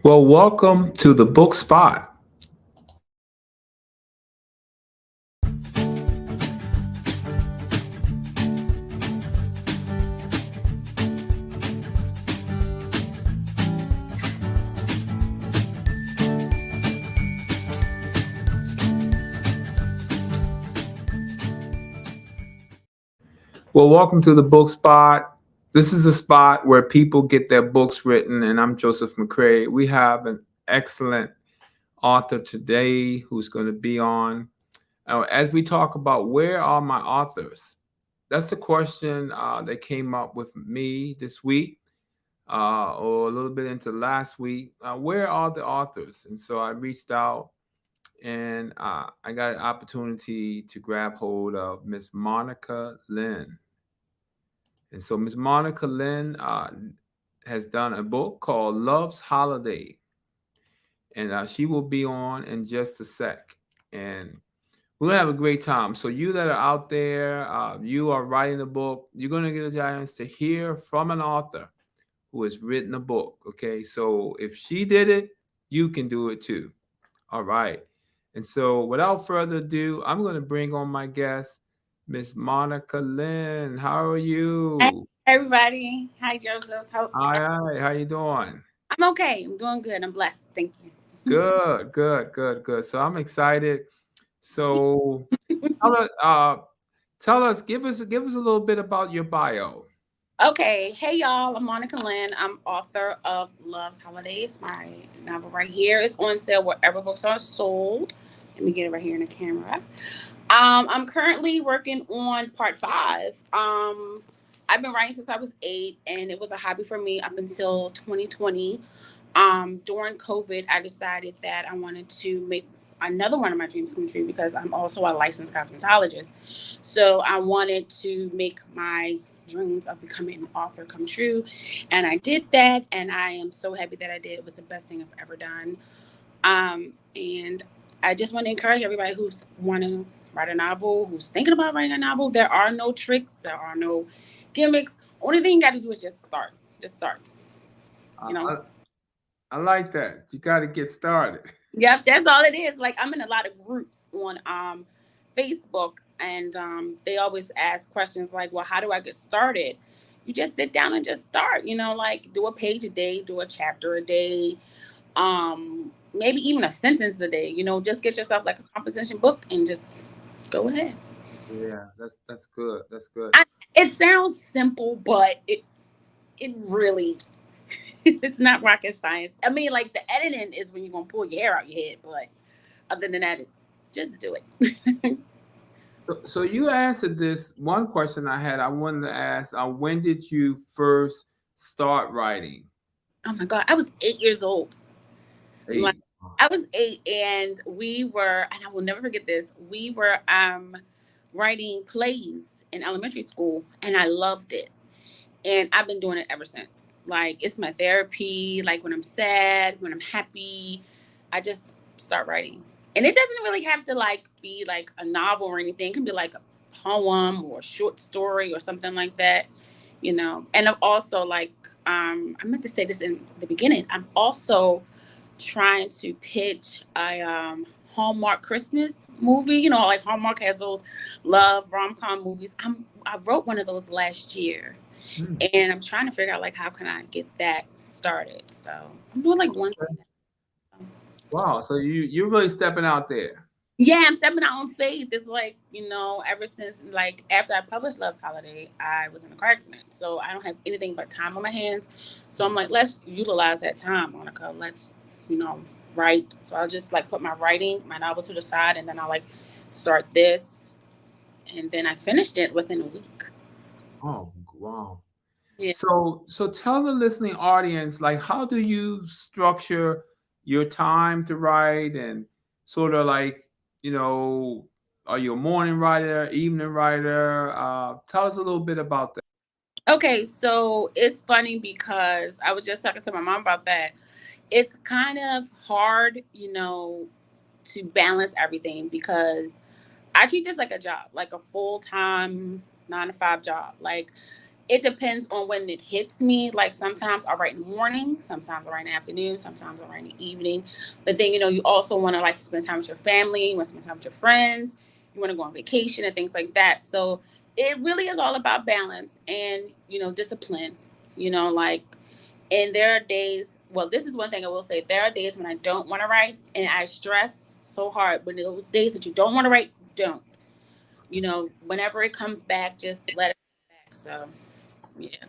Well, welcome to the Book Spot. Well, welcome to the Book Spot. This is a spot where people get their books written, and I'm Joseph McCray. We have an excellent author today who's going to be on. As we talk about where are my authors, that's the question that came up with me this week, or a little bit into last week. Where are the authors? And so I reached out and I got an opportunity to grab hold of Miss Monica Lynn. And so Miss Monica Lynn has done a book called Love's Holiday, and she will be on in just a sec. And we're gonna have a great time. So you that are out there, you are writing a book, you're gonna get a chance to hear from an author who has written a book. Okay, so if she did it, you can do it too. All right. And so without further ado, I'm going to bring on my guest, Miss Monica Lynn. How are Hi, you? everybody. Hi, Joseph. Hi, how you doing? I'm okay. I'm doing good. I'm blessed. Thank you. Good. So I'm excited. So tell us, give us a little bit about your bio. Okay. Hey, y'all. I'm Monica Lynn. I'm author of Love's Holiday. It's my novel right here. It's on sale wherever books are sold. Let me get it right here in the camera. I'm currently working on part five. I've been writing since I was 8, and it was a hobby for me up until 2020. During COVID, I decided that I wanted to make another one of my dreams come true because I'm also a licensed cosmetologist. So I wanted to make my dreams of becoming an author come true. And I did that, and I am so happy that I did. It was the best thing I've ever done. And I just want to encourage everybody who's want to write a novel, who's thinking about writing a novel. There are no tricks, there are no gimmicks. Only thing you got to do is just start. Just start. I, You know. I, I like that. You got to get started. Yep, that's all it is. Like I'm in a lot of groups on Facebook, and they always ask questions like, "Well, how do I get started?" You just sit down and just start. Like do a page a day, do a chapter a day, maybe even a sentence a day. Just get yourself like a composition book and just go ahead. Yeah, that's good. That's good. I, it sounds simple, but it really it's not rocket science. I mean, like the editing is when you're gonna pull your hair out your head, but other than that, it's just do it. So you answered this one question I had. I wanted to ask, when did you first start writing? Oh my god, I was 8 years old. Like 8. I was 8, and we were, and I will never forget this. We were writing plays in elementary school, and I loved it. And I've been doing it ever since. Like it's my therapy. Like when I'm sad, when I'm happy, I just start writing. And it doesn't really have to like be like a novel or anything. It can be like a poem or a short story or something like that. And I'm also like I meant to say this in the beginning. I'm also trying to pitch a Hallmark Christmas movie. Like Hallmark has those love rom-com movies. I wrote one of those last year, Hmm. and I'm trying to figure out like how can I get that started. So I'm doing like one Okay. thing. So, Wow. So you're really stepping out there. yeah, I'm stepping out on faith. It's like, ever since like after I published Love's Holiday, I was in a car accident. So I don't have anything but time on my hands. So I'm like, let's utilize that time, Monica. Let's, you know, write. So I'll just like put my writing, my novel to the side, and then I'll like start this. And then I finished it within a week. Oh, wow. Yeah. So tell the listening audience, like, how do you structure your time to write, and sort of like, you know, are you a morning writer, evening writer? Tell us a little bit about that. Okay, so it's funny because I was just talking to my mom about that. It's kind of hard, to balance everything because I treat this like a job, like a full time 9 to 5 job. Like it depends on when it hits me. Like sometimes I write in the morning, sometimes I write in the afternoon, sometimes I write in the evening. But then, you also want to like spend time with your family, you want to spend time with your friends, you want to go on vacation and things like that. So it really is all about balance and, discipline, like, and there are days, well, this is one thing I will say. There are days when I don't want to write and I stress so hard. When those days that you don't want to write, don't. Whenever it comes back, just let it come back. So, yeah.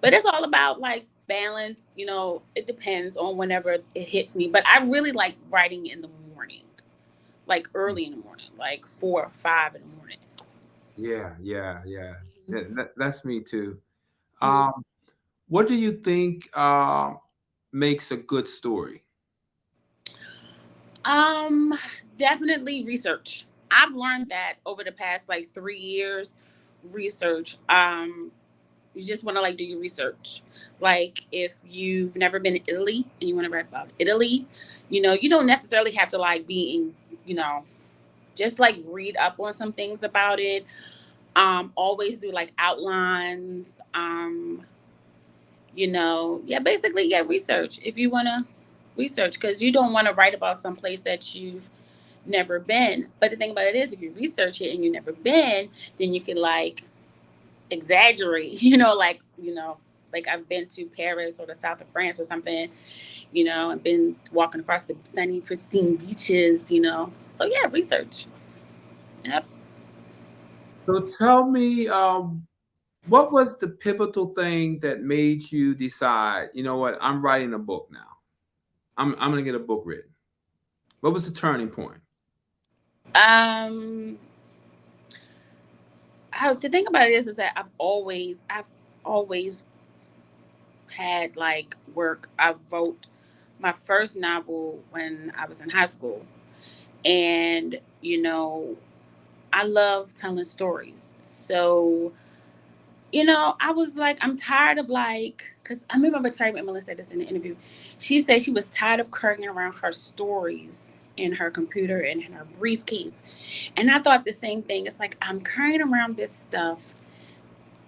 But it's all about like balance. It depends on whenever it hits me. But I really like writing in the morning, like early in the morning, like 4 or 5 in the morning. Yeah, yeah, yeah. That's me too. Mhm. Um, what do you think makes a good story? Um, Definitely research. I've learned that over the past like 3 years. Research. You just want to like do your research. Like if you've never been to Italy and you want to write about Italy, you don't necessarily have to like be in, just like read up on some things about it. Always do like outlines. Yeah, basically, yeah, research if you want to research because you don't want to write about some place that you've never been. But the thing about it is, if you research it and you've never been, then you can like exaggerate, like I've been to Paris or the south of France or something, and been walking across the sunny, pristine beaches. So yeah, research. Yep. So tell me, what was the pivotal thing that made you decide, you know what, I'm writing a book now. I'm gonna get a book written. What was the turning point? Um, how the thing about it is that I've always had like work. I wrote my first novel when I was in high school, and I love telling stories. So I was like, I'm tired of like, because I remember Terry McMillan said this in the interview. She said she was tired of carrying around her stories in her computer and in her briefcase. And I thought the same thing. It's like, I'm carrying around this stuff.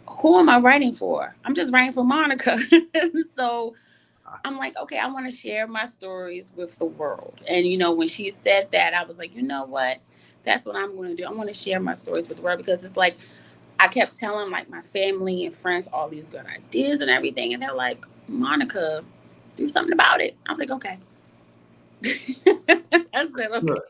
Who am I writing for? I'm just writing for Monica. So I'm like, okay, I want to share my stories with the world. And, when she said that, I was like, you know what? That's what I'm going to do. I want to share my stories with the world because it's like, I kept telling like my family and friends all these good ideas and everything, and they're like, "Monica, do something about it." I'm like, "Okay." I said, "Okay." Good.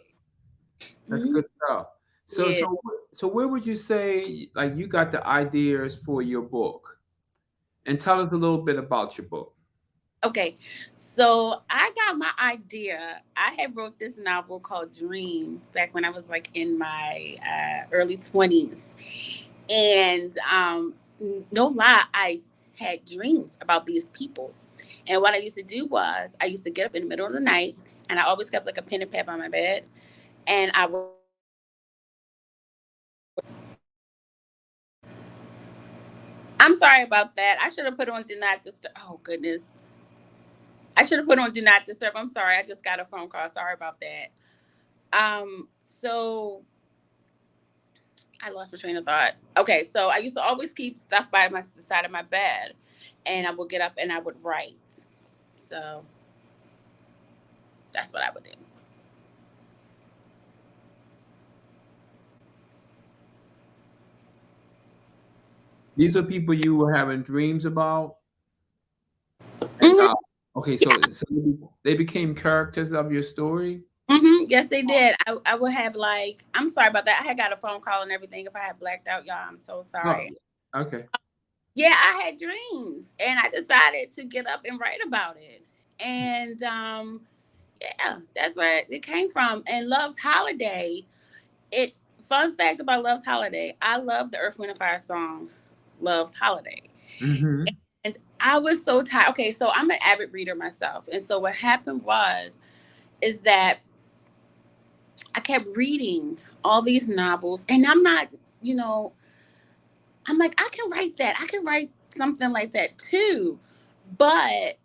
That's Mhm. good stuff. So Yeah. so so where would you say like you got the ideas for your book? And tell us a little bit about your book. Okay. So I got my idea. I had wrote this novel called Dream back when I was like in my early 20s, and no lie, I had dreams about these people. And what I used to do was I used to get up in the middle of the night, and I always kept like a pen and pad by my bed, and I would. I'm sorry about that. I should have put on do not disturb. Oh goodness, I should have put on do not disturb. I'm sorry. I just got a phone call. Sorry about that. So I lost my train of thought. Okay, so I used to always keep stuff by the side of my bed, and I would get up and I would write. So that's what I would do. These are people you were having dreams about, and Hmm. okay, Yeah. so they became characters of your story. Yes, they did. I would have like. I'm sorry about that. I had got a phone call and everything. If I had blacked out, y'all, I'm so Oh, sorry. okay. Yeah, I had dreams, and I decided to get up and write about it. And yeah, that's where it came from. And Love's Holiday. It Fun fact about Love's Holiday. I love the Earth, Wind, and Fire song, Love's Holiday. Hmm. And I was so tired. Okay, so I'm an avid reader myself, and so what happened is that I kept reading all these novels, and I'm not, you know, I'm like, I can write that. I can write something like that too. But,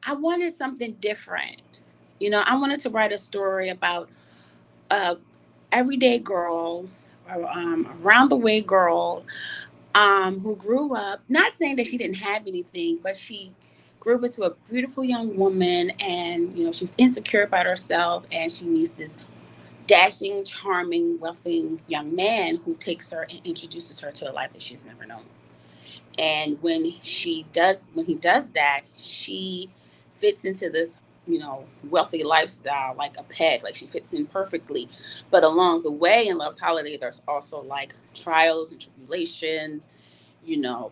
I wanted something different. I wanted to write a story about a everyday girl around the way girl who grew up, not saying that she didn't have anything, but she grew up into a beautiful young woman, and she's insecure about herself, and she meets this dashing, charming, wealthy young man who takes her and introduces her to a life that she's never known. And when he does that, she fits into this, wealthy lifestyle like a peg. Like she fits in perfectly. But along the way in Love's Holiday, there's also like trials and tribulations.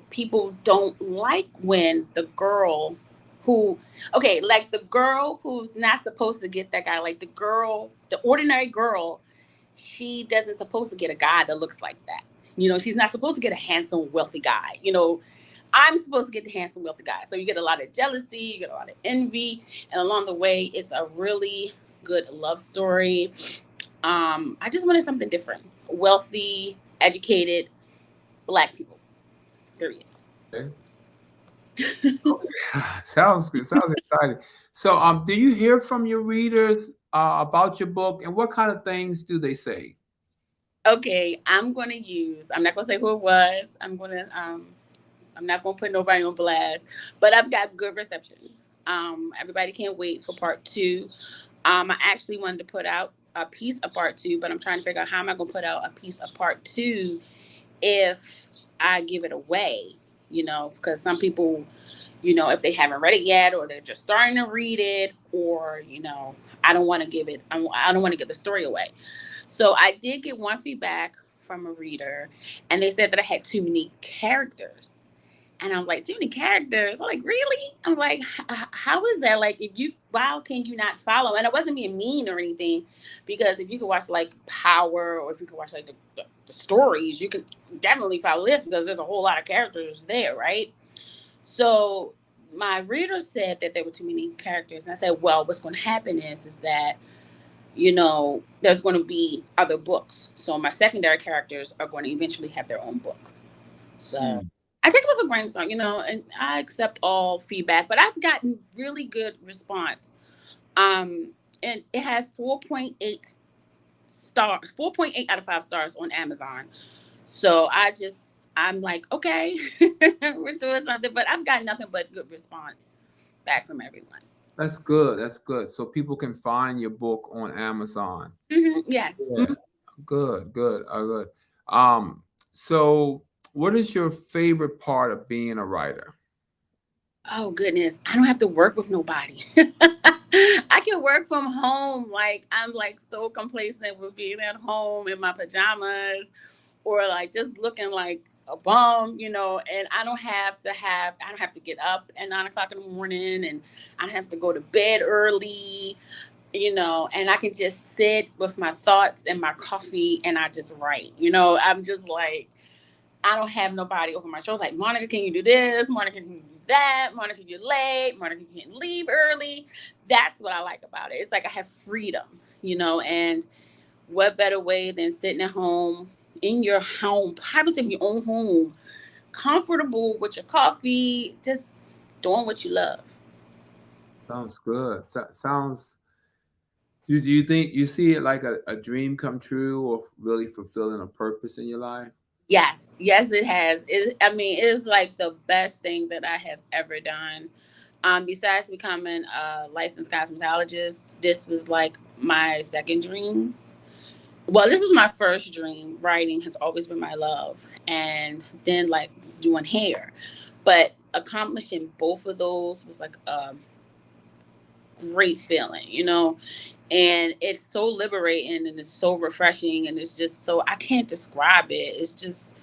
People don't like when the girl who, okay, like the girl who's not supposed to get that guy, like the ordinary girl, she doesn't supposed to get a guy that looks like that. She's not supposed to get a handsome, wealthy guy. I'm supposed to get the handsome, wealthy guy. So you get a lot of jealousy, you get a lot of envy, and along the way, it's a really good love story. I just wanted something different. Wealthy, educated, Black people. Period. Okay. Sounds good. Sounds exciting. So, do you hear from your readers about your book, and what kind of things do they say? Okay, I'm not gonna say who it was. I'm not gonna put nobody on blast, but I've got good reception. Everybody can't wait for part two. I actually wanted to put out a piece of part two, but I'm trying to figure out how am I gonna put out a piece of part two if I give it away, because some people, if they haven't read it yet or they're just starting to read it, or, I don't want to give it, I don't want to give the story away. So I did get one feedback from a reader, and they said that I had too many characters. And I'm like, too many characters? I'm like, really? I'm like, how is that? Like, why can you not follow? And I wasn't being mean or anything, because if you could watch like Power, or if you could watch like the stories, you could definitely follow this because there's a whole lot of characters there, right? So my reader said that there were too many characters. And I said, well, what's going to happen is that, there's going to be other books. So my secondary characters are going to eventually have their own book. So I take it with a grain of salt, and I accept all feedback, but I've gotten really good response. And it has 4.8 stars, 4.8 out of 5 stars on Amazon. So I'm like, okay, we're doing something, but I've got nothing but good response back from everyone. That's good. That's good. So people can find your book on Amazon. Yes. Yeah. Good. Good. Good. Um. So, what is your favorite part of being a writer? Oh goodness, I don't have to work with nobody. I can work from home. Like I'm like so complacent with being at home in my pajamas, or like just looking like a bum, and I don't have to get up at 9 o'clock in the morning, and I don't have to go to bed early, and I can just sit with my thoughts and my coffee and I just write. I'm just like, I don't have nobody over my shoulder. Like, Monica, can you do this? Monica, can you do that? Monica, you're late. Monica, you can't leave early. That's what I like about it. It's like I have freedom, and what better way than sitting at home in your home, privacy of your own home, comfortable with your coffee, just doing what you love. Sounds good. Sounds. Do you think you see it like a dream come true, or really fulfilling a purpose in your life? Yes, it has. It's like the best thing that I have ever done. Besides becoming a licensed cosmetologist, this was like my second dream. Well, this was my first dream. Writing has always been my love, and then like doing hair. But accomplishing both of those was like a great feeling, and it's so liberating and it's so refreshing, and it's just so, I can't describe it. It's just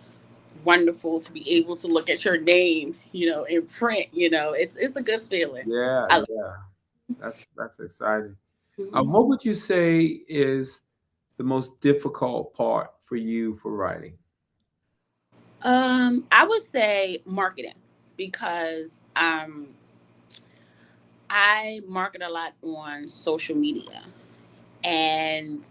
wonderful to be able to look at your name, in print. It's a good feeling. Yeah, I, yeah. That's exciting. Mhm. What would you say is the most difficult part for you for writing? I would say marketing, because I market a lot on social media, and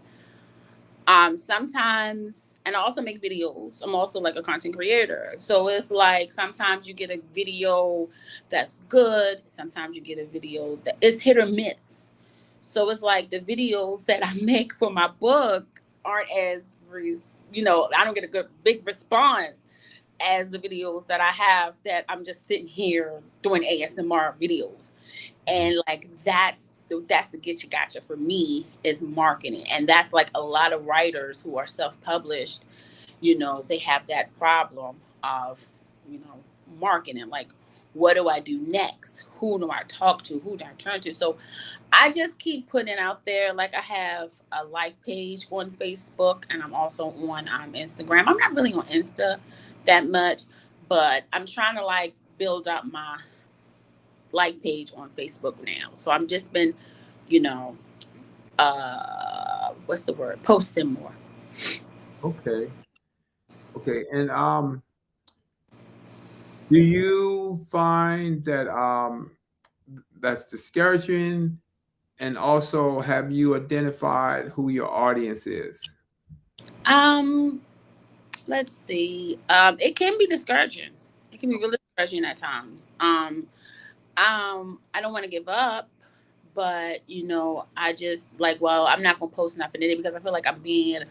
sometimes, and I also make videos. I'm also like a content creator. So it's like sometimes you get a video that's good, sometimes you get a video that is hit or miss. So it's like the videos that I make for my book aren't as I don't get a good big response as the videos that I have that I'm just sitting here doing ASMR videos. And like that's the get you gotcha for me is marketing. And that's like a lot of writers who are self-published, they have that problem of, marketing. Like, what do I do next? Who do I talk to? Who do I turn to? So I just keep putting it out there. Like I have a like page on Facebook and I'm also on Instagram. I'm not really on Insta that much, but I'm trying to like build up my like page on Facebook now. So I'm just been, what's the word? Posting more. Okay. Okay. And do you find that that's discouraging? And also, have you identified who your audience is? Let's see. It can be discouraging. It can be really discouraging at times. I don't want to give up, but I just like, well, I'm not gonna post nothing in it because I feel like I'm being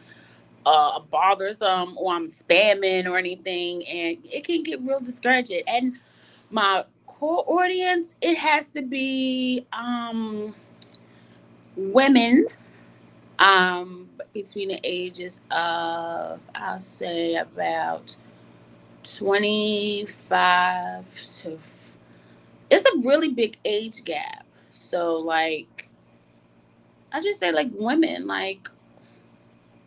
bothersome or I'm spamming or anything, and it can get real discouraging. And my core audience, it has to be women between the ages of, I'll say, about 25 to it's a really big age gap. So like I just say like women like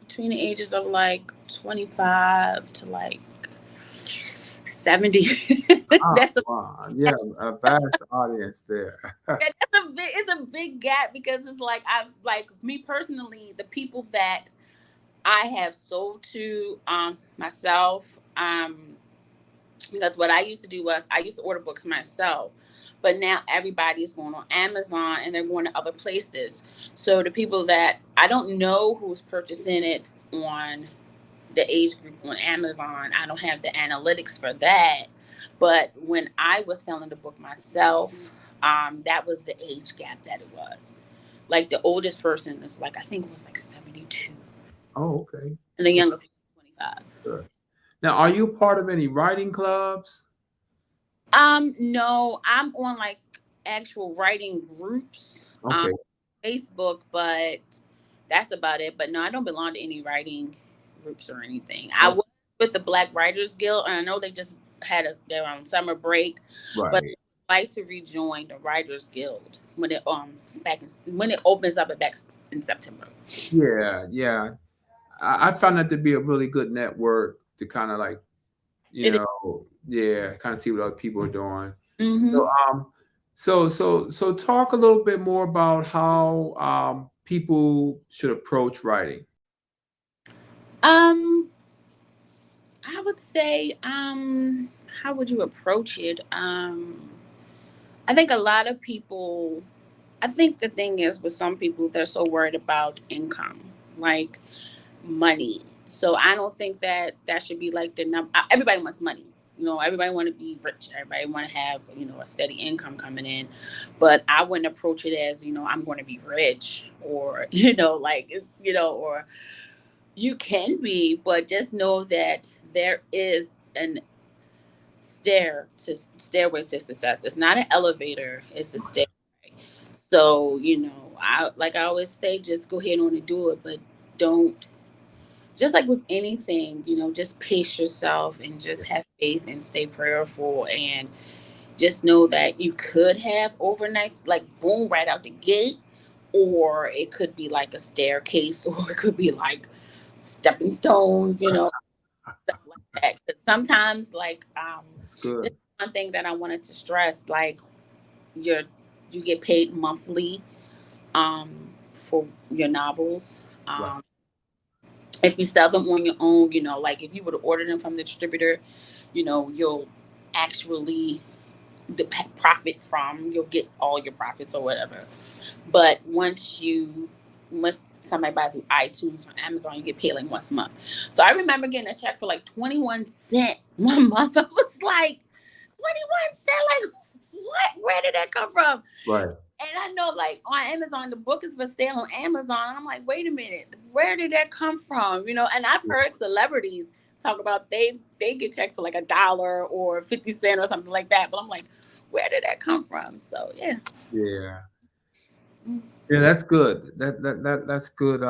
between the ages of like 25 to like 70. That's a Wow. Yeah, a vast audience there. it's a big gap because it's like I've like me personally, the people that I have sold to myself, because what I used to do was I used to order books myself, but now everybody's going on Amazon and they're going to other places. So the people that I don't know who's purchasing it on the age group on Amazon, I don't have the analytics for that. But when I was selling the book myself, that was the age gap that it was. Like the oldest person is like, I think it was like 72. Oh, okay. And the youngest was 25. Good. Now, are you part of any writing clubs? No, I'm on like actual writing groups Okay. Facebook, but that's about it. But no, I don't belong to any writing groups or anything. I Oh, was with the Black Writers Guild, and I know they just had their summer break, but right. I'd like to rejoin the Writers Guild when it when it opens up back in September. Yeah, yeah. I found that to be a really good network to kind of like, It is. yeah, kind of see what other people are doing. So, Mm-hmm. so talk a little bit more about how people should approach writing. Um, I would say, how would you approach it? I think a lot of people, I think the thing is with some people, they're so worried about income, like money. So I don't think that that should be like the number. Everybody wants money. Everybody want to be rich. Everybody want to have, a steady income coming in. But I wouldn't approach it as, I'm going to be rich or, or you can be, but just know that there is an stairway to success. It's not an elevator, it's a stairway. So, I always say, just go ahead on and do it, but don't, just like with anything, just pace yourself and just have faith and stay prayerful and just know that you could have overnights, like boom, right out the gate, or it could be like a staircase, or it could be like stepping stones, stuff like that. 'Cause sometimes, like, That's this good. is one thing that I wanted to stress, like, you're you get paid monthly, for your novels. Right. If you sell them on your own, like if you were to order them from the distributor, you'll actually profit from, you'll get all your profits or whatever. But once somebody buys through iTunes or Amazon, you get paid like once a month. So I remember getting a check for like 21 cents one month. I was like, 21 cents? Like, what? Where did that come from? Right. And I know, like on Amazon, the book is for sale on Amazon. I'm like, wait a minute, where did that come from? And I've heard celebrities talk about they get checks for like $1 or 50 cents or something like that. But I'm like, where did that come from? So yeah. Yeah. Mm. Yeah, that's good. That's good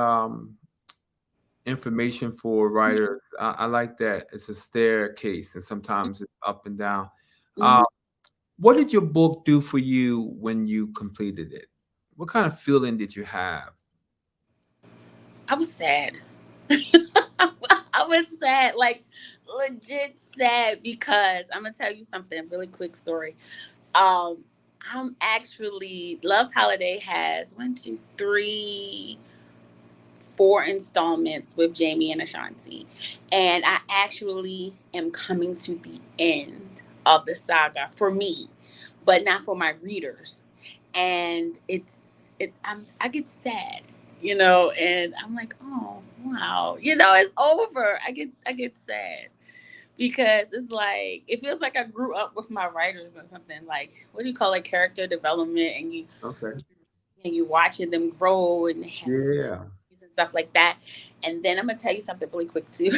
information for writers. I like that. It's a staircase, and sometimes it's up and down. Mhm. What did your book do for you when you completed it? What kind of feeling did you have? I was sad. I was sad, like legit sad, because I'm gonna tell you something. Really quick story. Um, I'm actually Love's Holiday has one, two, three, four installments with Jamie and Ashanti, and I actually am coming to the end of the saga for me, but not for my readers. And I get sad, and I'm like, oh wow, it's over. I get sad because it's like it feels like I grew up with my writers or something. Like, what do you call it, character development, and Okay. you watching them grow and they have Yeah. and stuff like that. And then I'm gonna tell you something really quick too.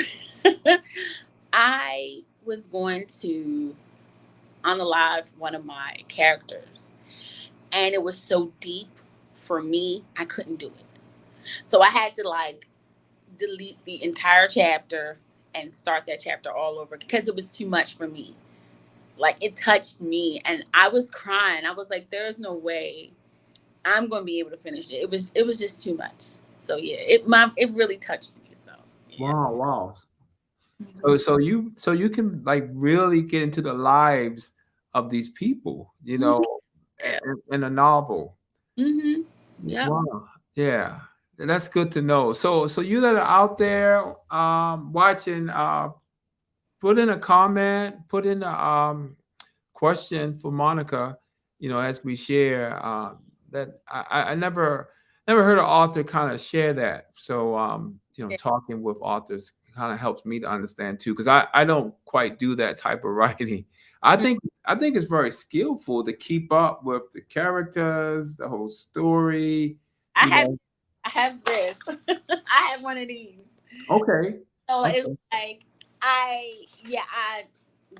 I was going to unalive one of my characters, and it was so deep for me, I couldn't do it. So I had to like delete the entire chapter and start that chapter all over because it was too much for me. Like, it touched me and I was crying. I was like, there's no way I'm going to be able to finish it. It was just too much. So yeah, it really touched me. So yeah. Wow, wow. So Mhm. so you can like really get into the lives of these people, Mhm. Yeah. in a novel. Mhm. Yep. Wow. Yeah. That's good to know. So you that are out there watching, put in a comment, put in a question for Monica, as we share, that I never heard an author kind of share that. So Yeah. talking with authors kind of helps me to understand too, because I don't quite do that type of writing. I Mm. think I think it's very skillful to keep up with the characters, the whole story, I you have know. I have this. I have one of these. Okay. So it's Okay. like I yeah, I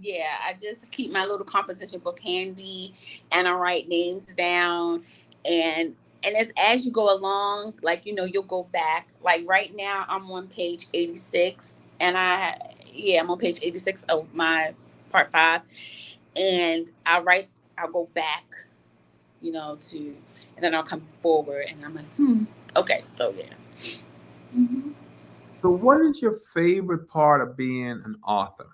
yeah, I just keep my little composition book handy, and I write names down, and as you go along, like you'll go back. Like right now I'm on page 86, and I'm on page 86 of my part 5, and I'll go back, to and then I'll come forward and I'm like, okay, so yeah. Hmm. So what is your favorite part of being an author?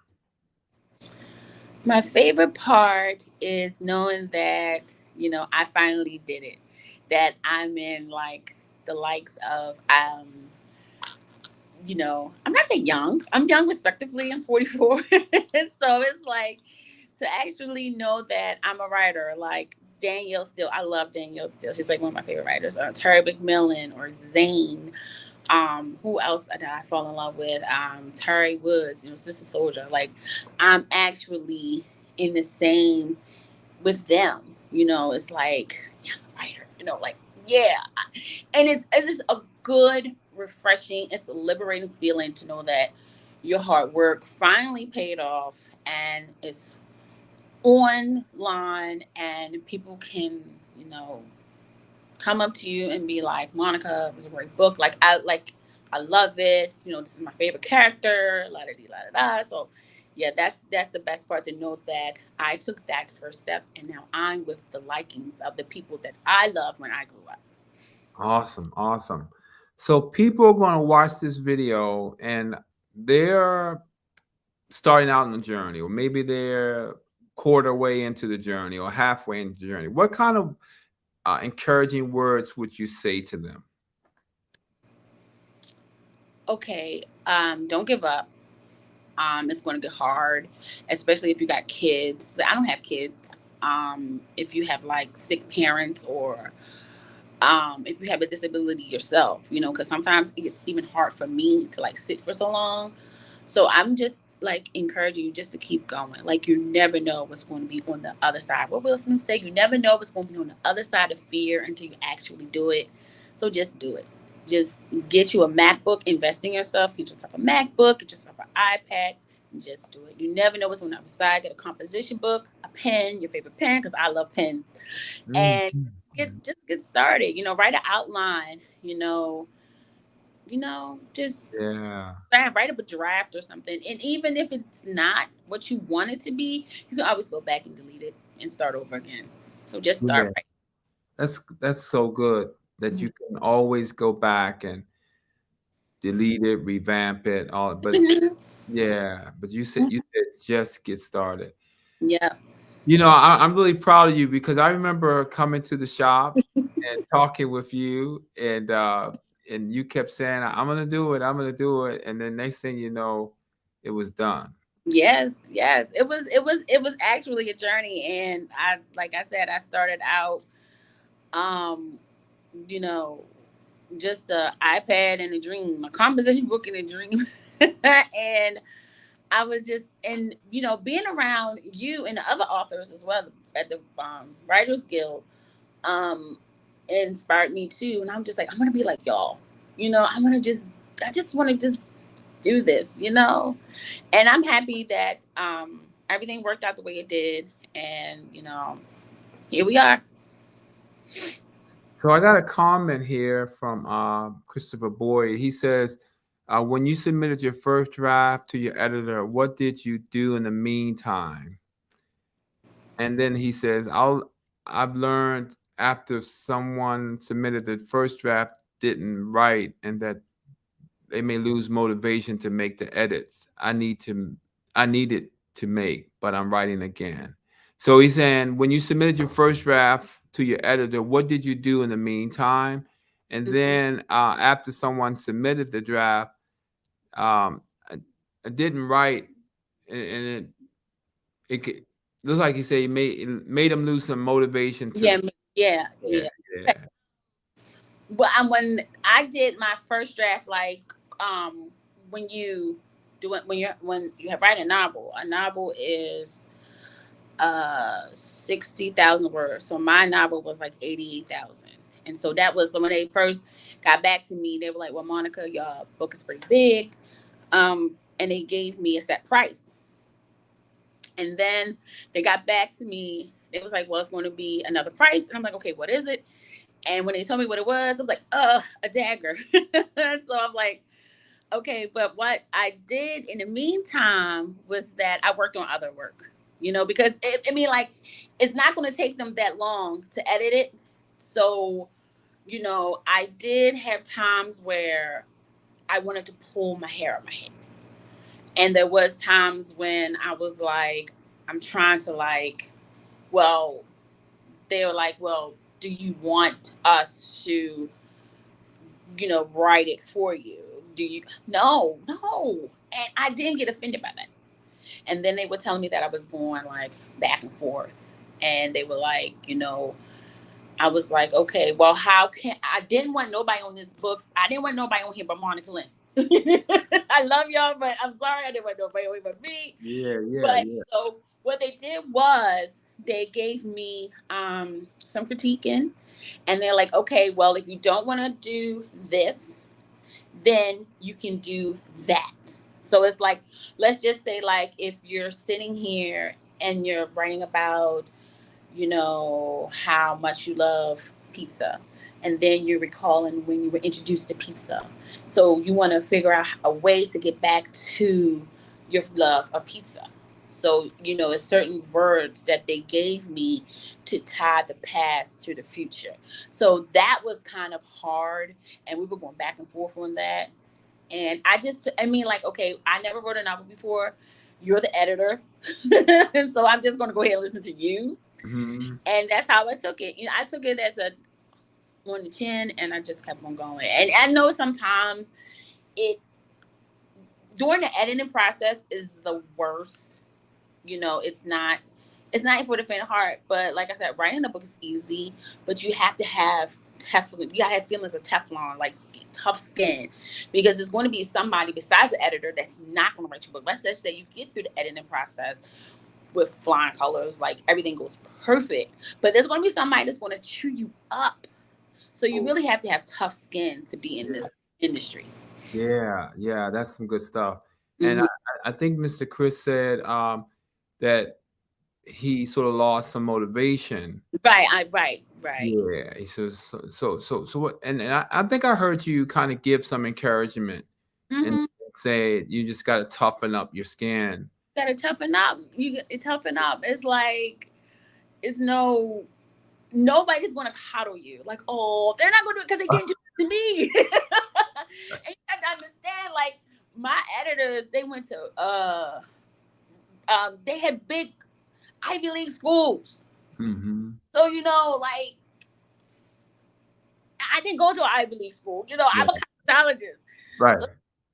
My favorite part is knowing that, I finally did it. That I'm in like the likes of I'm not that young. I'm young respectively. I'm 44. And so it's like to actually know that I'm a writer, like Danielle Steele. I love Danielle Steele. She's like one of my favorite writers. Or Terry McMillan or Zane. Who else did I fall in love with? Terry Woods, Sister Soldier. Like, I'm actually in the same with them. It's like, yeah, I'm a writer. Like, yeah. And it's a good, refreshing, it's a liberating feeling to know that your hard work finally paid off and it's online and people can, you know, come up to you and be like, Monica, it was a great book. I love it. This is my favorite character. La da dee la da da. So yeah, that's the best part, to know that I took that first step and now I'm with the likings of the people that I loved when I grew up. Awesome, awesome. So people are going to watch this video and they're starting out on the journey, or maybe they're quarter way into the journey or halfway into the journey. What kind of encouraging words would you say to them? Okay, don't give up. It's going to get hard, especially if you got kids. I don't have kids. If you have like sick parents, or if you have a disability yourself, because sometimes it's even hard for me to like sit for so long. So I'm just like encourage you just to keep going. Like you never know what's going to be on the other side. What Will Smith say? You never know what's going to be on the other side of fear until you actually do it. So just do it. Just get you a MacBook, invest in yourself, get yourself a MacBook, get yourself an iPad, and just do it. You never know what's on the other side. Get a composition book, a pen, your favorite pen, because I love pens. And just get started. Write an outline, just Yeah. write up a draft or something. And even if it's not what you want it to be, you can always go back and delete it and start over again. So just start Yeah. writing. That's so good that you can always go back and delete it, revamp it, all. But Mhm. yeah, but you said just get started. Yeah. I'm really proud of you because I remember coming to the shop and talking with you, and you kept saying, "I'm gonna do it, I'm gonna do it," and then next thing you know, it was done. Yes, yes. It was actually a journey. And like I said, I started out um, you know, just a iPad and a dream, a composition book and a dream. And I was just, and being around you and the other authors as well at the Writers Guild, um, inspired me too. And I'm just like, I'm gonna be like y'all. I just want to just do this. And I'm happy that everything worked out the way it did. And here we are. So I got a comment here from Christopher Boyd. He says, "When you submitted your first draft to your editor, what did you do in the meantime?" And then he says, I've learned after someone submitted the first draft didn't write and that they may lose motivation to make the edits I needed to make, but I'm writing again. So he's saying when you submitted your first draft to your editor, what did you do in the meantime? And then after someone submitted the draft, um, I, I didn't write, and it looks like he said it made him lose some motivation to. Yeah, yeah, Yeah, yeah. yeah. But when I did my first draft, like when you do it, when you have write a novel is 60,000 words. So my novel was like 88,000. And so that was when they first got back to me. They were like, "Well, Monica, your book is pretty big," and they gave me a set price. And then they got back to me. It was like, "Well, it's going to be another price," and I'm like, "Okay, what is it?" And when they told me what it was, I was like, a dagger. So I'm like, okay, but what I did in the meantime was that I worked on other work, because like, it's not going to take them that long to edit it. So, I did have times where I wanted to pull my hair out my head. And there was times when I was like, I'm trying to like, well, they were like, well, do you want us to write it for you? Do you? No, no. And I didn't get offended by that. And then they were telling me that I was going like back and forth. And they were like, I was like, okay, well, how can I didn't want nobody on this book. I didn't want nobody on here but Monica Lynn. I love y'all, but I'm sorry I didn't want nobody on here but me. Yeah, yeah, But yeah. so what they did was they gave me some critiquing, and they're like, okay, well, if you don't want to do this, then you can do that. So it's like, let's just say, like, if you're sitting here and you're writing about, how much you love pizza, and then you're recalling when you were introduced to pizza. So you want to figure out a way to get back to your love of pizza. So, it's certain words that they gave me to tie the past to the future. So that was kind of hard. And we were going back and forth on that. And like, okay, I never wrote a novel before. You're the editor. And so I'm just going to go ahead and listen to you. Hmm. And that's how I took it. I took it as a on the chin, and I just kept on going. And I know sometimes it during the editing process is the worst. It's not for the faint of heart. But like I said, writing a book is easy, but you have to have Teflon. You gotta have feelings of Teflon, like tough skin, because there's going to be somebody besides the editor that's not going to write your book. Let's just say you get through the editing process with flying colors, like everything goes perfect, but there's going to be somebody that's going to chew you up. So you really have to have tough skin to be in this industry. Yeah, yeah, that's some good stuff. And Mhm. I think Mr. Chris said that he sort of lost some motivation. Right. Yeah, he says so what? And I think I heard you kind of give some encouragement and Hmm. say you just got to toughen up your skin. Gotta toughen up. You toughen up. It's like it's no nobody's gonna coddle you. Like, oh, they're not gonna do it because they didn't do it to me. And you have to understand, like my editors, they went to they had big Ivy League schools. Hmm. So, like I didn't go to an Ivy League school. I'm a cosmetologist. Right. So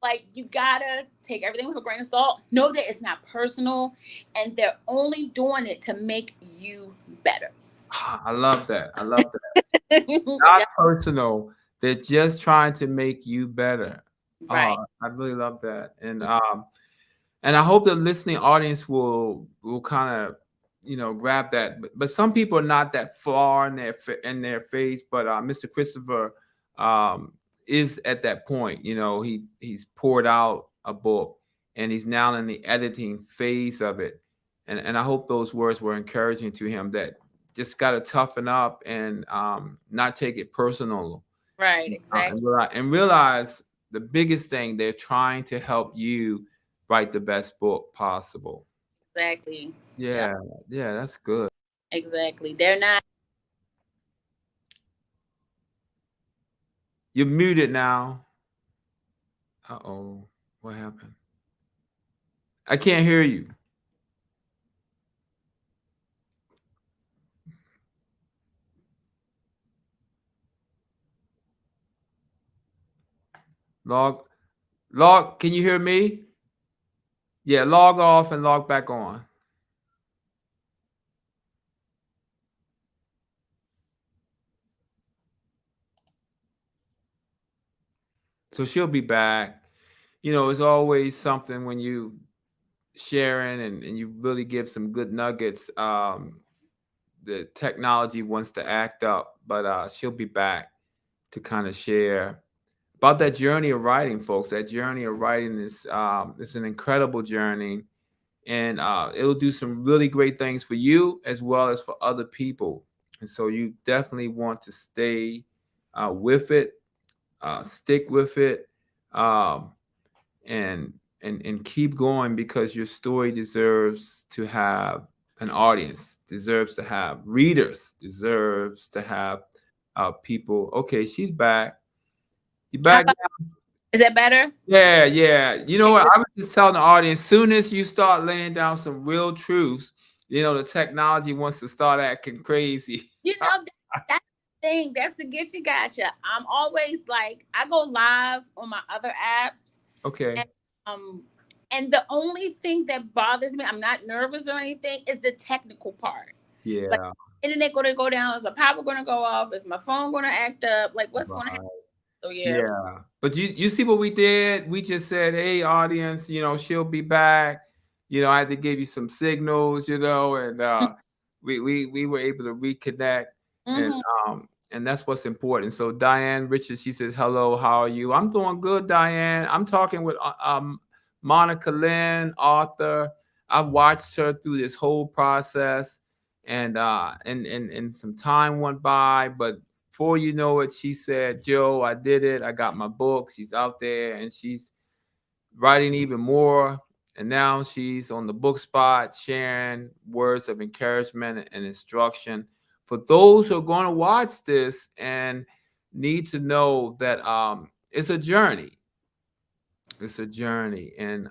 like you gotta take everything with a grain of salt. Know that it's not personal and they're only doing it to make you better. I love that. I love that. Yeah, Not personal. They're just trying to make you better. right. I really love that. And I hope the listening audience will kind of grab that. But some people are not that far in their face. But Mr. Christopher um, is at that point. He's poured out a book and he's now in the editing phase of it. And I hope those words were encouraging to him, that just got to toughen up and not take it personal, Right, exactly. and realize the biggest thing, they're trying to help you write the best book possible. Exactly. Yeah, Yeah, yeah, that's good. exactly. They're not. You're muted now. Uh-oh, what happened? I can't hear you. Log, can you hear me? Yeah, log off and log back on. So she'll be back. It's always something when you sharing and you really give some good nuggets. The technology wants to act up, but she'll be back to kind of share about that journey of writing, folks. That journey of writing is an incredible journey, and it'll do some really great things for you as well as for other people. And so you definitely want to stay with it, stick with it, um, and and keep going, because your story deserves to have an audience, deserves to have readers, deserves to have people. Okay, she's back. You How back? about, is that better? Yeah, yeah. You know what? I was just telling the audience, soon as you start laying down some real truths, the technology wants to start acting crazy. That's the thing. That's the get you gotcha. I'm always like, I go live on my other apps. Okay. And, and the only thing that bothers me, I'm not nervous or anything, is the technical part. Like, Yeah. internet going to go down, is the power going to go off, is my phone going to act up, like what's going to happen? Right. So yeah. Yeah. But you see what we did? We just said, hey, audience, she'll be back. I had to give you some signals, and we were able to reconnect, and Mm-hmm. and that's what's important. So Diane Richards, she says, hello, how are you? I'm doing good, Diane. I'm talking with Monica Lynn, author. I've watched her through this whole process, and some time went by, but before you know it, she said, Joe, I did it. I got my book. She's out there and she's writing even more. And now she's on the book spot, sharing words of encouragement and instruction for those who are going to watch this and need to know that it's a journey. It's a journey. And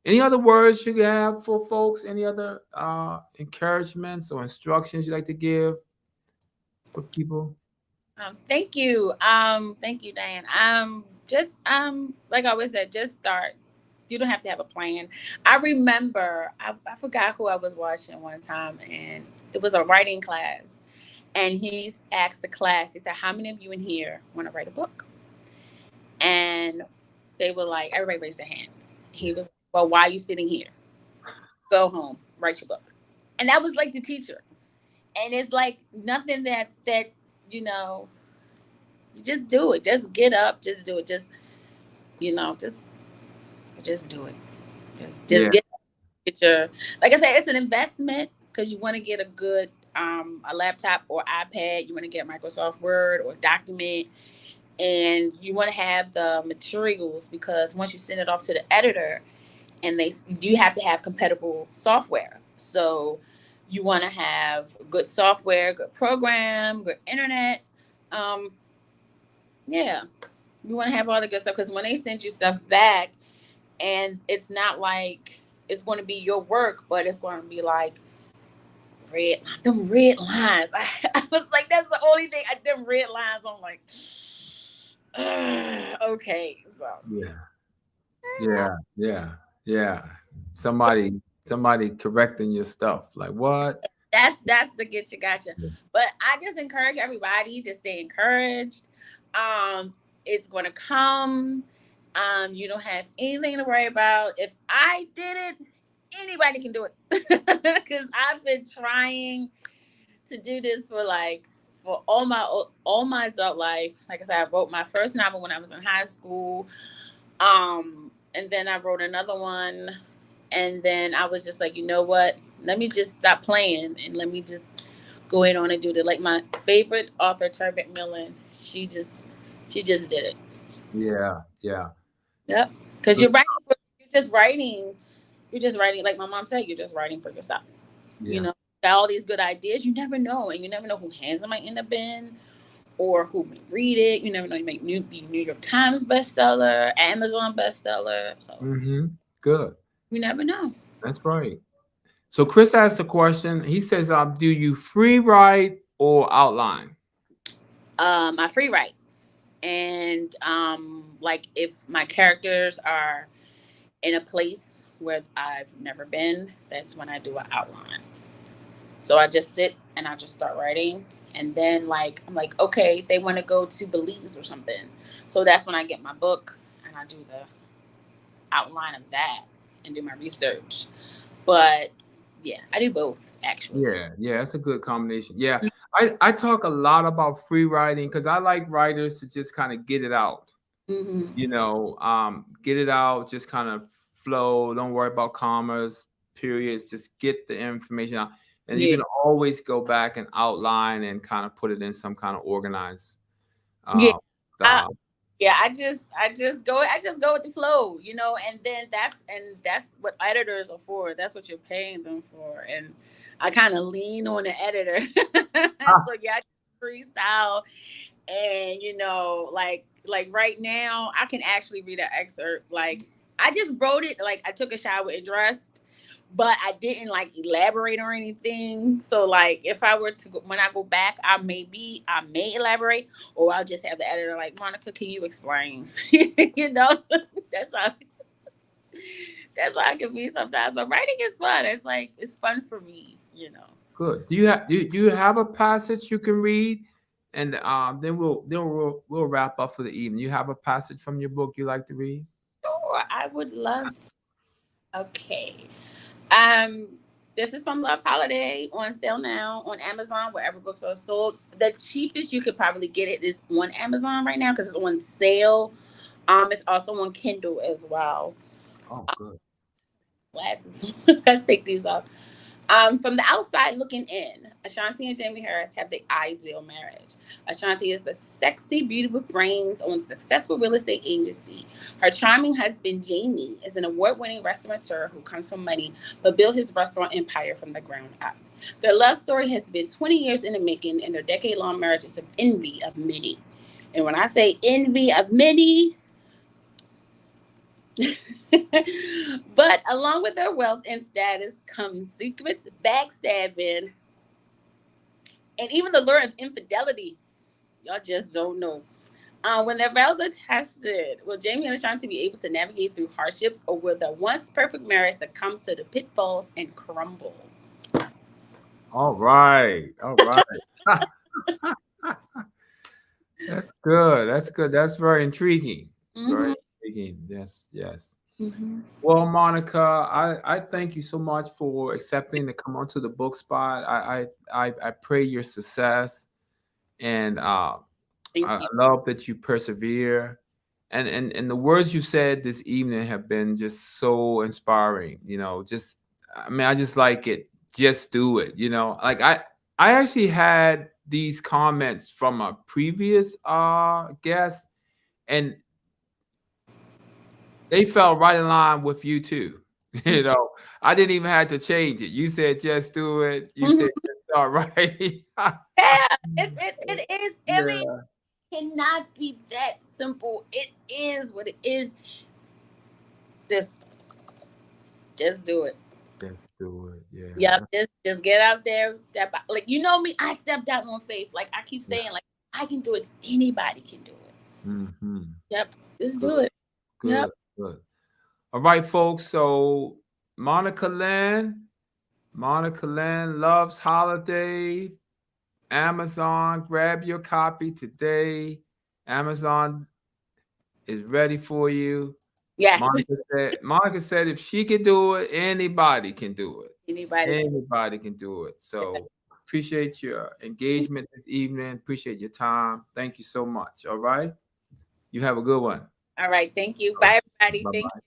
any other words you have for folks? Any other encouragements or instructions you'd like to give for people? Thank you, Diane. Just like I always said, just start. You don't have to have a plan. I remember I forgot who I was watching one time, and it was a writing class, And he's asked the class, he said, how many of you in here want to write a book? And they were like, everybody raised their hand. He was, well, why are you sitting here? Go home, write your book. And that was like the teacher. And it's like nothing that, you know, just do it. Just get up, just do it. Just, you know, just do it. Just get your, like I said, it's an investment because you want to get a good a laptop or iPad. You want to get Microsoft Word or document, and you want to have the materials because once you send it off to the editor, and you have to have compatible software. So you want to have good software, good program, good internet. Um, yeah, you want to have all the good stuff because when they send you stuff back, and it's not like it's going to be your work, but it's going to be like them red lines. I was like, that's the only thing. Them red lines. I'm like, okay. So Yeah. Somebody correcting your stuff. Like what? that's the get you gotcha. Yeah. But I just encourage everybody to stay encouraged. It's going to come. You don't have anything to worry about. If I did it, anybody can do it. Because I've been trying to do this for all my adult life. Like I said, I wrote my first novel when I was in high school. And then I wrote another one, and then I was just like, you know what? Let me just stop playing and let me just go in on and do it. Like my favorite author, Terry McMillan, she just did it. Yeah. Yep. Because you're just writing, like my mom said, you're just writing for yourself. Yeah. You know, got all these good ideas. You never know, and you never know who hands it might end up in, or who may read it. You never know. You might be New York Times bestseller, Amazon bestseller. So Good. you never know. That's right. So Chris asked a question. He says, do you free write or outline? I free write, and like if my characters are in a place where I've never been, that's when I do an outline. So I just sit and I just start writing. And then like I'm like, okay, they want to go to Belize or something. So that's when I get my book and I do the outline of that and do my research. But yeah, I do both actually. Yeah, that's a good combination. Yeah. I talk a lot about free writing because I like writers to just kind of get it out. Mm-hmm. Get it out, just kind of flow. Don't worry about commas, periods. Just get the information out, and you Yeah. can always go back and outline and kind of put it in some kind of organized Yeah. I, style. yeah, I just go with the flow, and then that's what editors are for. That's what you're paying them for. And I kind of lean on the editor. So yeah, I just freestyle, and like right now I can actually read an excerpt. Like I just wrote it, like I took a shower and dressed, but I didn't like elaborate or anything. So like if I were to when I go back, I may elaborate, or I'll just have the editor like, Monica, can you explain? That's how I can be sometimes. But writing is fun. It's fun for me. Good. Do you have a passage you can read, and then we'll wrap up for the evening. You have a passage from your book you like to read? Sure, I would love to. Okay. Um, this is from Love's Holiday, on sale now on Amazon, wherever books are sold. The cheapest you could probably get it is on Amazon right now because it's on sale. It's also on Kindle as well. Oh, good. Glasses. Let's take these off. From the outside looking in, Ashanti and Jamie Harris have the ideal marriage. Ashanti is a sexy beauty with brains, owns a successful real estate agency. Her charming husband, Jamie, is an award-winning restaurateur who comes from money but built his restaurant empire from the ground up. Their love story has been 20 years in the making, and their decade-long marriage is an envy of many. And when I say envy of many, but along with their wealth and status come secrets, backstabbing, and even the lure of infidelity. Y'all just don't know. When their vows are tested, will Jamie and Ashanti be able to navigate through hardships, or will the once perfect marriage succumb to the pitfalls and crumble? All right. That's good. That's good. That's very intriguing. Very Mhm. intriguing. Yes, yes. Mhm. Well, Monica, I thank you so much for accepting to come onto the book spot. I pray your success, and Thank I you. love that you persevere. And the words you said this evening have been just so inspiring. You know, just I mean, I just like it. Just do it. You know, like I actually had these comments from a previous guest, and they fell right in line with you too. You know, I didn't even have to change it. You said just do it. You Mhm. said just start writing. Yeah, it is. I mean, Yeah, cannot be that simple. It is what it is. Just just do it. just do it. Yep, Yeah, just get out there, step out. Like you know me, I stepped out on faith. Like I keep yeah. saying, like I can do it. Anybody can do it. Mm-hmm. Yep, just do Good, it. Yep. good, good. All right, folks. So Monica Lynn, Monica Lynn loves holiday. Amazon, grab your copy today. Amazon is ready for you. Yes. Monica said if she can do it, anybody can do it. Anybody can. Anybody can do it. So appreciate your engagement this evening. Appreciate your time. Thank you so much. All right. You have a good one. All right. Thank you. Bye, everybody. Bye Thank bye.